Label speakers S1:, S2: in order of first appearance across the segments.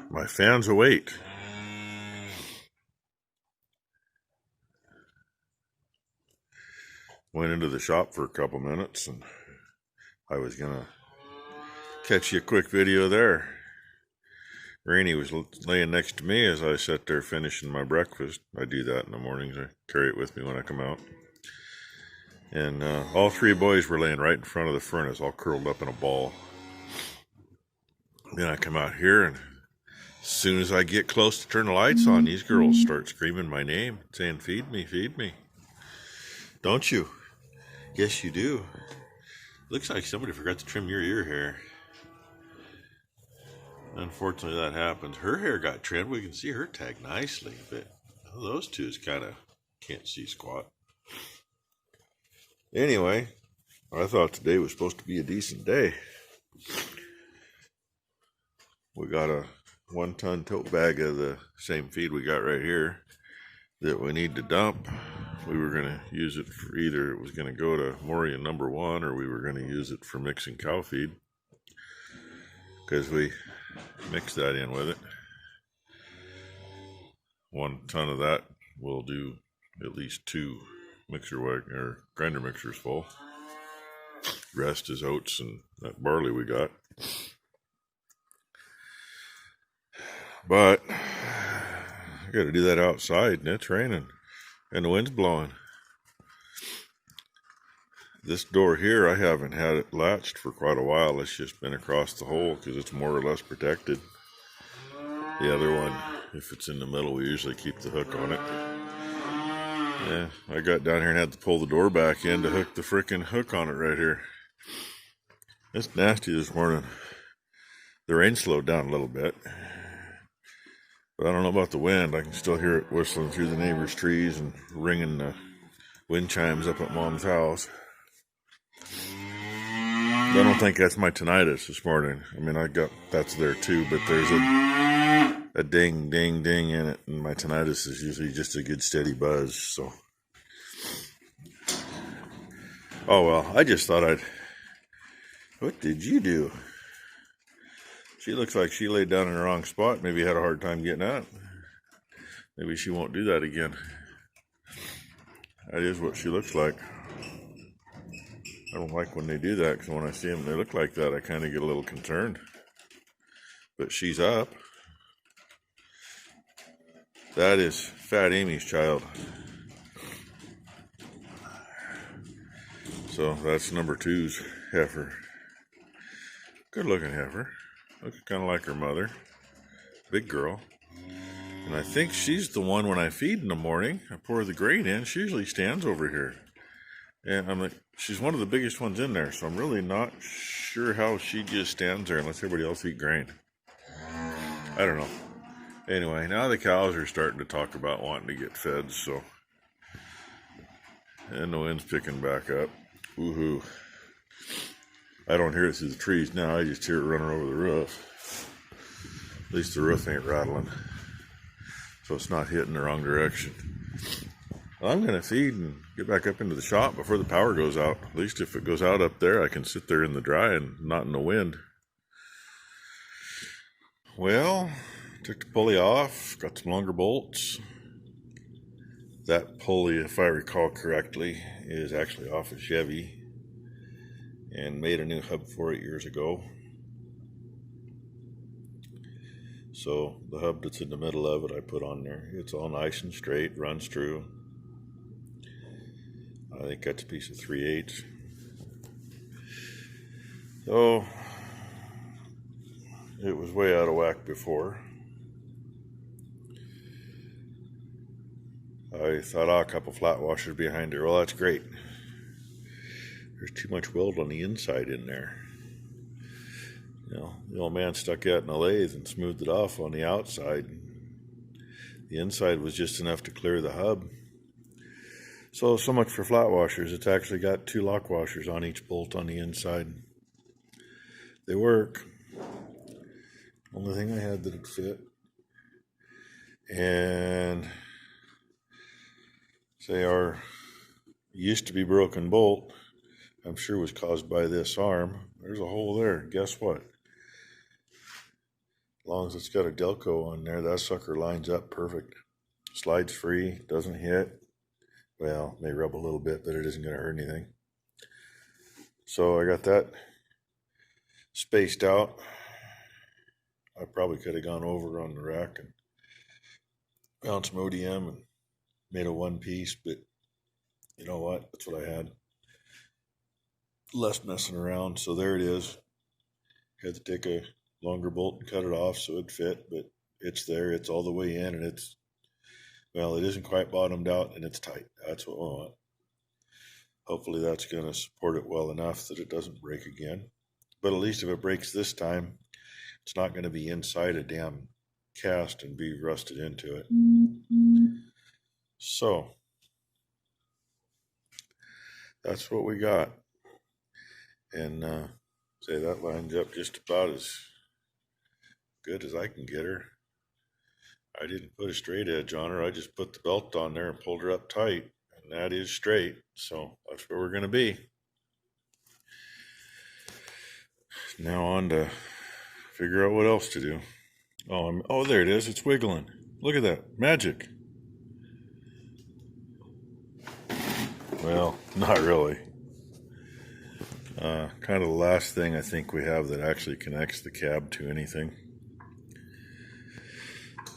S1: My fans await. Went into the shop for a couple minutes and I was gonna catch you a quick video there. Rainey was laying next to me as I sat there finishing my breakfast. I do that in the mornings. I carry it with me when I come out. And all three boys were laying right in front of the furnace, all curled up in a ball. Then I come out here, and as soon as I get close to turn the lights on, these girls start screaming my name, saying, "Feed me, feed me." Don't you? Yes, you do. Looks like somebody forgot to trim your ear hair. Unfortunately, that happens. Her hair got trimmed. We can see her tag nicely, but those two is kind of can't see squat. Anyway, I thought today was supposed to be a decent day. We got a 1-ton tote bag of the same feed we got right here that we need to dump. We were going to use it for either it was going to go to Moria number 1 or we were going to use it for mixing cow feed because we mixed that in with it. 1 ton of that will do at least 2 grinder mixers full. Rest is oats and that barley we got. But I got to do that outside and it's raining and the wind's blowing. This door here, I haven't had it latched for quite a while. It's just been across the hole because it's more or less protected. The other one, if it's in the middle, we usually keep the hook on it. Yeah, I got down here and had to pull the door back in to hook the frickin' hook on it right here. It's nasty this morning. The rain slowed down a little bit. But I don't know about the wind. I can still hear it whistling through the neighbor's trees and ringing the wind chimes up at Mom's house. I don't think that's my tinnitus this morning. I mean, that's there too, but there's a ding, ding, ding in it, and my tinnitus is usually just a good steady buzz, so. Oh well, I just thought what did you do? She looks like she laid down in the wrong spot, maybe had a hard time getting out. Maybe she won't do that again. That is what she looks like. I don't like when they do that because when I see them, they look like that, I kind of get a little concerned. But she's up. That is Fat Amy's child. So that's number 2's heifer. Good looking heifer. Looks kind of like her mother. Big girl. And I think she's the one when I feed in the morning, I pour the grain in, she usually stands over here. And I'm like, she's one of the biggest ones in there, so I'm really not sure how she just stands there unless everybody else eat grain. I don't know. Anyway, now the cows are starting to talk about wanting to get fed, so. And the wind's picking back up. Woohoo. I don't hear it through the trees now, I just hear it running over the roof. At least the roof ain't rattling. So it's not hitting the wrong direction. Well, I'm going to feed and get back up into the shop before the power goes out. At least if it goes out up there, I can sit there in the dry and not in the wind. Well, took the pulley off, got some longer bolts. That pulley, if I recall correctly, is actually off a Chevy and made a new hub for it years ago. So the hub that's in the middle of it, I put on there. It's all nice and straight, runs through. I think that's a piece of 3/8. So it was way out of whack before. I thought, a couple flat washers behind there. Well, that's great. There's too much weld on the inside in there. You know, the old man stuck that in a lathe and smoothed it off on the outside. The inside was just enough to clear the hub. So much for flat washers. It's actually got 2 lock washers on each bolt on the inside. They work. Only thing I had that would fit. And say our used to be broken bolt, I'm sure was caused by this arm. There's a hole there. Guess what? As long as it's got a Delco on there, that sucker lines up perfect. Slides free, doesn't hit. Well, may rub a little bit, but it isn't going to hurt anything. So I got that spaced out. I probably could have gone over on the rack and found some ODM and made a one piece, but you know what? That's what I had. Less messing around. So there it is. Had to take a longer bolt and cut it off so it'd fit, but it's there. It's all the way in, and it's, well, it isn't quite bottomed out, and it's tight. That's what we want. Hopefully that's going to support it well enough that it doesn't break again. But at least if it breaks this time, it's not going to be inside a damn cast and be rusted into it. So that's what we got. And say that lines up just about as good as I can get her. I didn't put a straight edge on her. I just put the belt on there and pulled her up tight. And that is straight. So that's where we're going to be. Now on to figure out what else to do. Oh, there it is. It's wiggling. Look at that. Magic. Well, not really. Kind of the last thing I think we have that actually connects the cab to anything.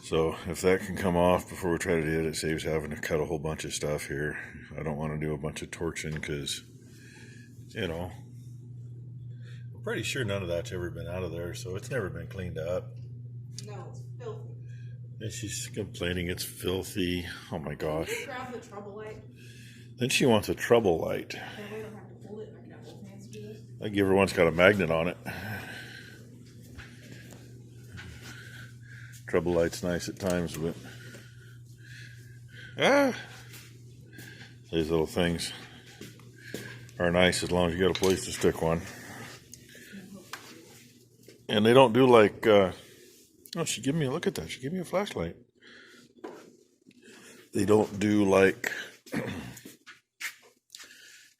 S1: So if that can come off before we try to do it, it saves having to cut a whole bunch of stuff here. I don't want to do a bunch of torching because, you know, I'm pretty sure none of that's ever been out of there, so it's never been cleaned up.
S2: No, it's filthy.
S1: And she's complaining it's filthy. Oh my gosh.
S2: Can you grab the trouble light?
S1: Then she wants a trouble light.
S2: That way I don't have to hold it. I can have both hands do this.
S1: I give her one's got a magnet on it. Trouble light's nice at times, but these little things are nice as long as you got a place to stick one. And they don't do like oh, she gave me a look at that. She gave me a flashlight. They don't do like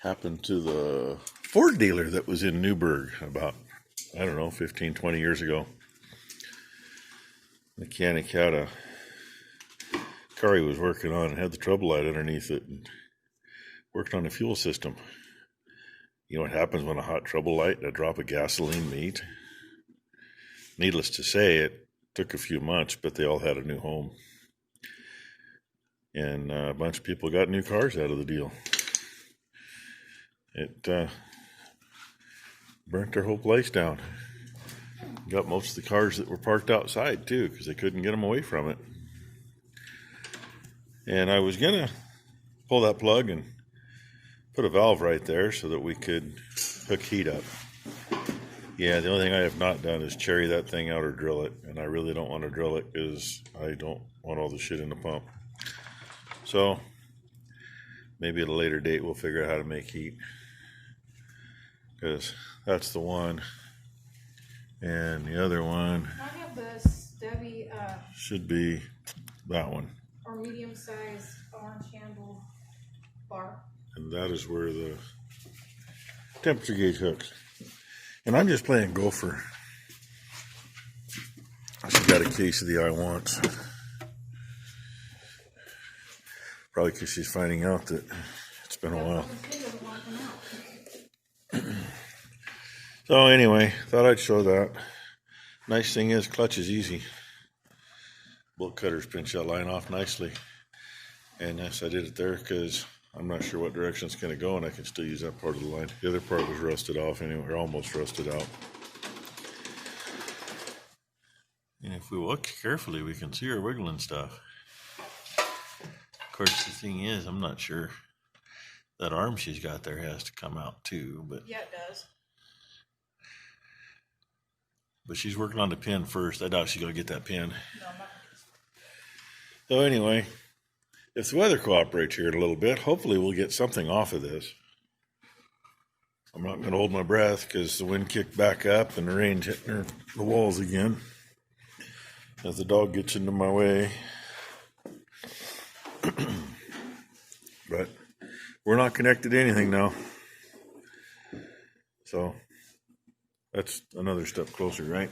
S1: happened to the Ford dealer that was in Newburgh about, I don't know, 15, 20 years ago. Mechanic had a car he was working on and had the trouble light underneath it and worked on the fuel system. You know what happens when a hot trouble light and a drop of gasoline meet? Needless to say, it took a few months, but they all had a new home. And a bunch of people got new cars out of the deal. It burnt their whole place down. Got most of the cars that were parked outside too, because they couldn't get them away from it. And I was gonna pull that plug and put a valve right there so that we could hook heat up. Yeah, the only thing I have not done is cherry that thing out or drill it, and I really don't want to drill it because I don't want all the shit in the pump. So maybe at a later date we'll figure out how to make heat, because that's the one. And the other one
S2: I have this Debbie
S1: should be that one.
S2: or medium size orange handle bar.
S1: And that is where the temperature gauge hooks. And I'm just playing gopher. She got a case of the I wants. Probably because she's finding out that it's been a while. So anyway, thought I'd show that. Nice thing is, clutch is easy. Bolt cutters pinch that line off nicely. And yes, I did it there because I'm not sure what direction it's going to go, and I can still use that part of the line. The other part was rusted off anyway, or almost rusted out. And if we look carefully, we can see her wiggling stuff. Of course, the thing is, I'm not sure that arm she's got there has to come out too, but
S2: Yeah, it does.
S1: But she's working on the pin first. I doubt she's going to get that pin.
S2: No, I'm not.
S1: So anyway, if the weather cooperates here in a little bit, hopefully we'll get something off of this. I'm not going to hold my breath because the wind kicked back up and the rain's hitting the walls again as the dog gets into my way. But we're not connected to anything now. So that's another step closer, right?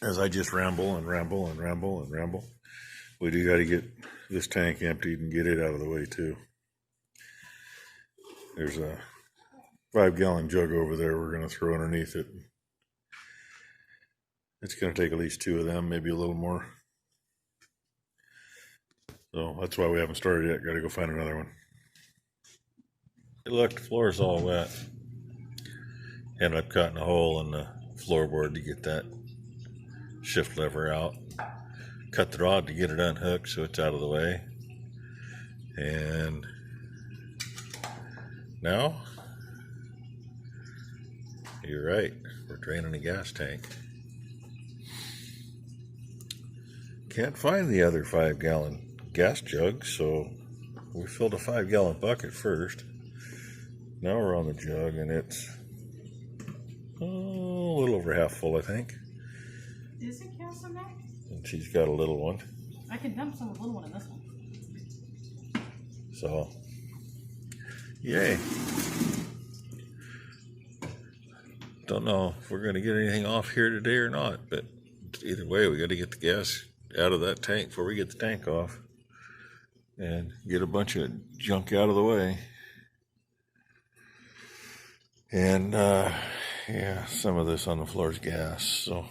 S1: as I just ramble and ramble and ramble and ramble, we do got to get this tank emptied and get it out of the way too. There's a 5-gallon jug over there we're going to throw underneath it. It's going to take at least 2 of them, maybe a little more. So that's why we haven't started yet. Got to go find another one. Hey, look, the floor's all wet. Ended up cutting a hole in the floorboard to get that shift lever out. Cut the rod to get it unhooked so it's out of the way. And now, you're right, we're draining a gas tank. Can't find the other 5-gallon gas jug, so we filled a 5-gallon bucket first. Now we're on the jug, and it's a little over half full, I think.
S2: Is it cast in there?
S1: And she's got a little one.
S2: I can dump some of the little one in this one.
S1: So, yay. Don't know if we're going to get anything off here today or not, but either way, we got to get the gas out of that tank before we get the tank off and get a bunch of junk out of the way. And yeah, some of this on the floor is gas, so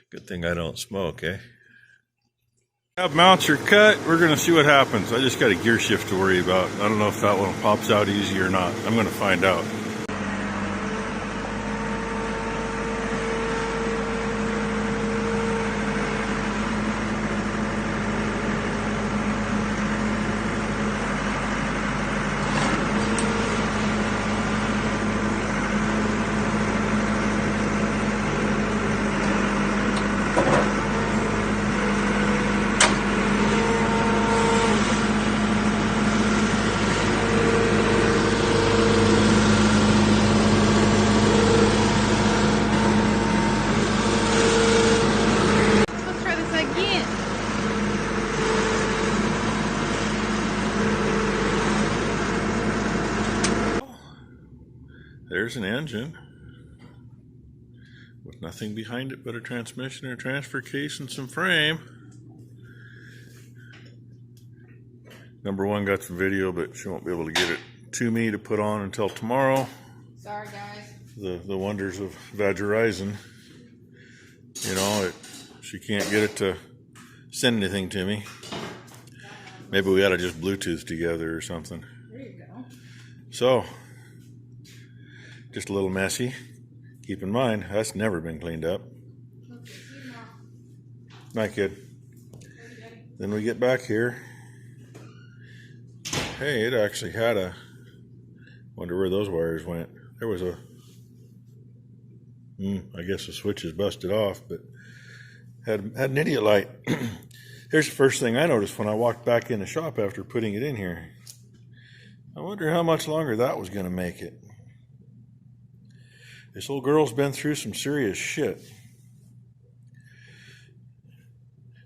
S1: good thing I don't smoke, eh? Mounts are cut. We're going to see what happens. I just got a gear shift to worry about. I don't know if that one pops out easy or not. I'm going to find out. There's an engine with nothing behind it but a transmission and a transfer case and some frame. Number one got some video, but she won't be able to get it to me to put on until tomorrow.
S2: Sorry, guys.
S1: The wonders of Vagerizon. You know, she can't get it to send anything to me. Maybe we ought to just Bluetooth together or something.
S2: There you go.
S1: So, just a little messy. Keep in mind, that's never been cleaned up. Night, kid. Then we get back here. Hey, it actually had a... Wonder where those wires went. There was a... I guess the switch is busted off, but had an idiot light. Here's the first thing I noticed when I walked back in the shop after putting it in here. I wonder how much longer that was going to make it. This old girl's been through some serious shit.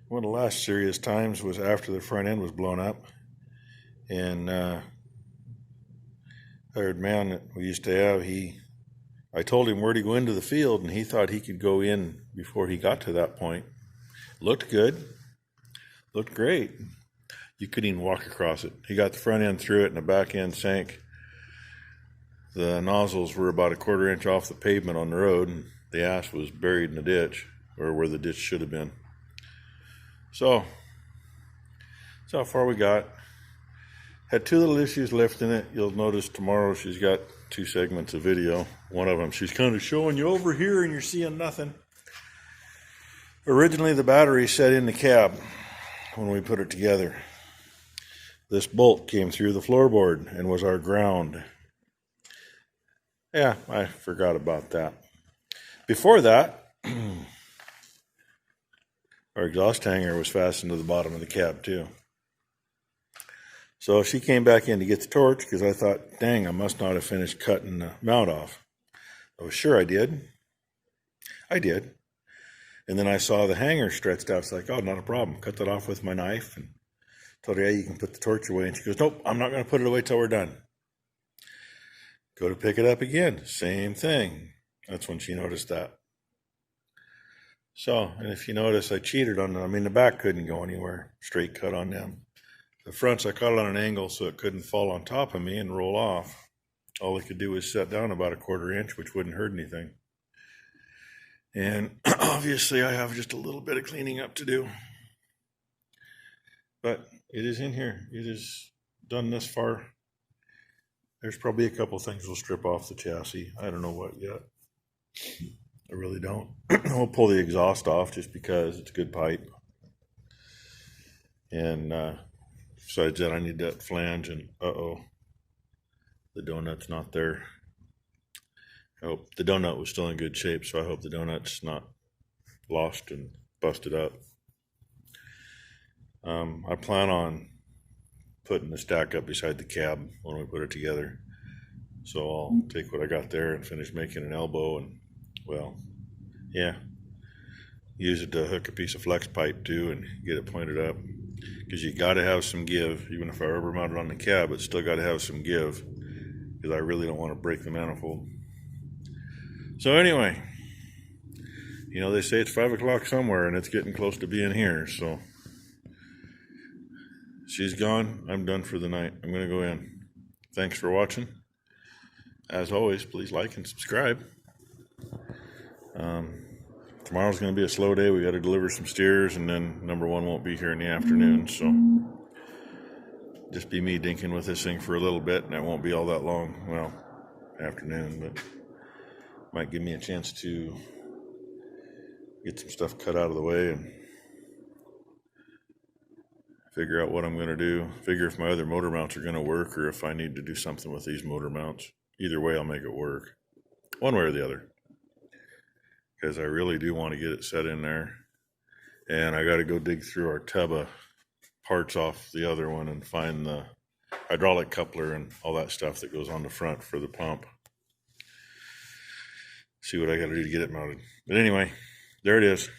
S1: One of the last serious times was after the front end was blown up. And hired man that we used to have, I told him where to go into the field, and he thought he could go in before he got to that point. Looked good. Looked great. You couldn't even walk across it. He got the front end through it, and the back end sank. The nozzles were about a 1/4 inch off the pavement on the road, and the ash was buried in the ditch, or where the ditch should have been. So, that's how far we got. Had 2 little issues left in it. You'll notice tomorrow she's got 2 segments of video. One of them, she's kind of showing you over here and you're seeing nothing. Originally, the battery set in the cab when we put it together. This bolt came through the floorboard and was our ground. Yeah, I forgot about that. Before that, our exhaust hanger was fastened to the bottom of the cab too. So she came back in to get the torch because I thought, dang, I must not have finished cutting the mount off. I was sure I did. I did. And then I saw the hanger stretched out. It's like, oh, not a problem. Cut that off with my knife and told her, yeah, you can put the torch away. And she goes, nope, I'm not going to put it away till we're done. Go to pick it up again. Same thing. That's when she noticed that. So, and if you notice, I cheated on them. I mean, the back couldn't go anywhere, straight cut on them. The fronts, I caught it on an angle so it couldn't fall on top of me and roll off. All it could do was set down about a 1/4 inch, which wouldn't hurt anything. And obviously I have just a little bit of cleaning up to do. But it is in here. It is done this far. There's probably a couple things we'll strip off the chassis. I don't know what yet. I really don't. We'll pull the exhaust off just because it's good pipe. And besides that, I need that flange, and the donut's not there. I hope the donut was still in good shape, so I hope the donut's not lost and busted up. I plan on putting the stack up beside the cab when we put it together. So I'll take what I got there and finish making an elbow, and well, yeah, use it to hook a piece of flex pipe too and get it pointed up, because you got to have some give. Even if I rubber mount it on the cab, it's still got to have some give, because I really don't want to break the manifold. So anyway, they say it's 5 o'clock somewhere, and it's getting close to being here. So she's gone. I'm done for the night. I'm going to go in. Thanks for watching. As always, please like and subscribe. Tomorrow's going to be a slow day. We got to deliver some steers, and then number one won't be here in the afternoon. So just be me dinking with this thing for a little bit, and it won't be all that long. Well, afternoon, but might give me a chance to get some stuff cut out of the way and figure out what I'm going to do. Figure if my other motor mounts are going to work, or if I need to do something with these motor mounts. Either way, I'll make it work, one way or the other, because I really do want to get it set in there. And I got to go dig through our tub of parts off the other one and find the hydraulic coupler and all that stuff that goes on the front for the pump. See what I got to do to get it mounted. But anyway, there it is.